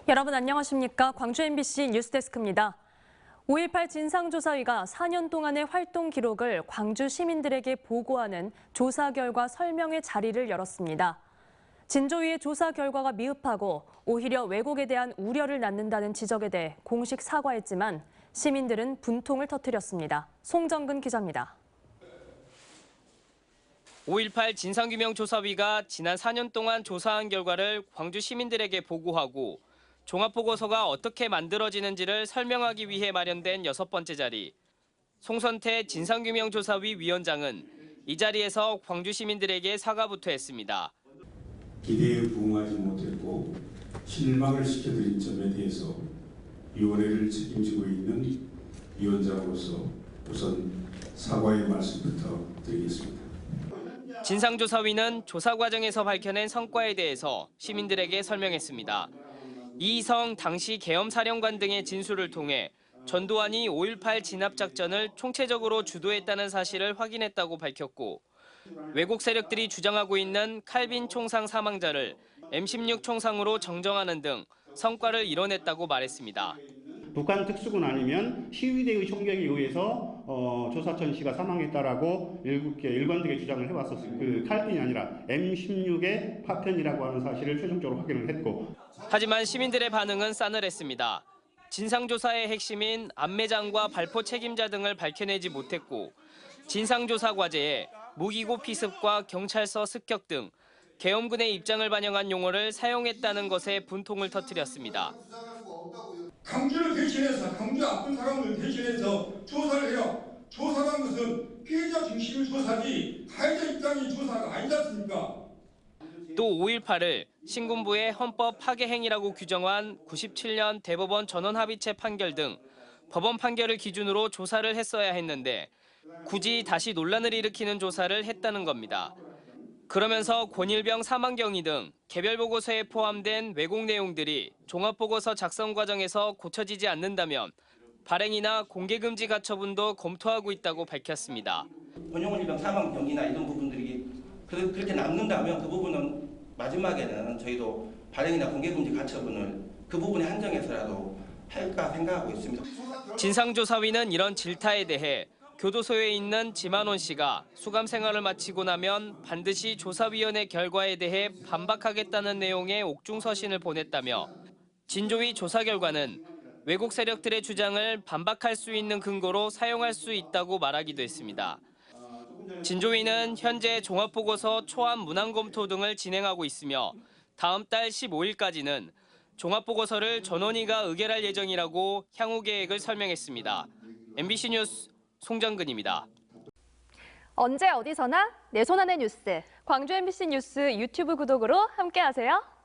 여러분 안녕하십니까? 광주 MBC 뉴스데스크입니다. 5.18 진상조사위가 4년 동안의 활동 기록을 광주 시민들에게 보고하는 조사 결과 설명회 자리를 열었습니다. 진조위의 조사 결과가 미흡하고 오히려 왜곡에 대한 우려를 낳는다는 지적에 대해 공식 사과했지만 시민들은 분통을 터뜨렸습니다. 송정근 기자입니다. 5.18 진상규명조사위가 지난 4년 동안 조사한 결과를 광주 시민들에게 보고하고 종합보고서가 어떻게 만들어지는지를 설명하기 위해 마련된 6번째 자리. 송선태 진상규명조사위 위원장은 이 자리에서 광주 시민들에게 사과부터 했습니다. 기대에 부응하지 못했고 실망을 시켜드린 점에 대해서 위원회를 책임지고 있는 위원장으로서 우선 사과의 말씀부터 드리겠습니다. 진상조사위는 조사 과정에서 밝혀낸 성과에 대해서 시민들에게 설명했습니다. 이희성 당시 계엄사령관 등의 진술을 통해 전두환이 5.18 진압작전을 총체적으로 주도했다는 사실을 확인했다고 밝혔고 왜곡 세력들이 주장하고 있는 칼빈 총상 사망자를 M16 총상으로 정정하는 등 성과를 이뤄냈다고 말했습니다. 북한 특수군 아니면 시위대의 총격에 의해서 조사천 씨가 사망했다라고 일관되게 주장을 해왔었어요. 그 칼빈이 아니라 M16의 파편이라고 하는 사실을 최종적으로 확인을 했고. 하지만 시민들의 반응은 싸늘했습니다. 진상조사의 핵심인 안매장과 발포 책임자 등을 밝혀내지 못했고 진상조사 과제에 무기고 피습과 경찰서 습격 등 계엄군의 입장을 반영한 용어를 사용했다는 것에 분통을 터뜨렸습니다. 강주를 대신해서 강주 아픈 사람을 대신해서 조사를 해요. 조사란 것은 피해자 중심의 조사지 가해자 입장의 조사가 아니지 않습니까? 또 5.18을 신군부의 헌법 파괴 행위라고 규정한 97년 대법원 전원합의체 판결 등 법원 판결을 기준으로 조사를 했어야 했는데 굳이 다시 논란을 일으키는 조사를 했다는 겁니다. 그러면서 권일병 사망 경위 등 개별 보고서에 포함된 왜곡 내용들이 종합보고서 작성 과정에서 고쳐지지 않는다면 발행이나 공개금지 가처분도 검토하고 있다고 밝혔습니다. 권일병 사망 경위나 이런 부분들이 그렇게 남는다면 그 부분은 마지막에는 저희도 발행이나 공개금지 가처분을 그 부분에 한정해서라도 할까 생각하고 있습니다. 진상조사위는 이런 질타에 대해 교도소에 있는 지만원 씨가 수감 생활을 마치고 나면 반드시 조사위원회 결과에 대해 반박하겠다는 내용의 옥중서신을 보냈다며 진조위 조사 결과는 왜곡 세력들의 주장을 반박할 수 있는 근거로 사용할 수 있다고 말하기도 했습니다. 진조위는 현재 종합보고서 초안 문항 검토 등을 진행하고 있으며 다음 달 15일까지는 종합보고서를 전원위가 의결할 예정이라고 향후 계획을 설명했습니다. MBC 뉴스 송정근입니다. 언제 어디서나 내 손 안의 뉴스. 광주 MBC 뉴스 유튜브 구독으로 함께하세요.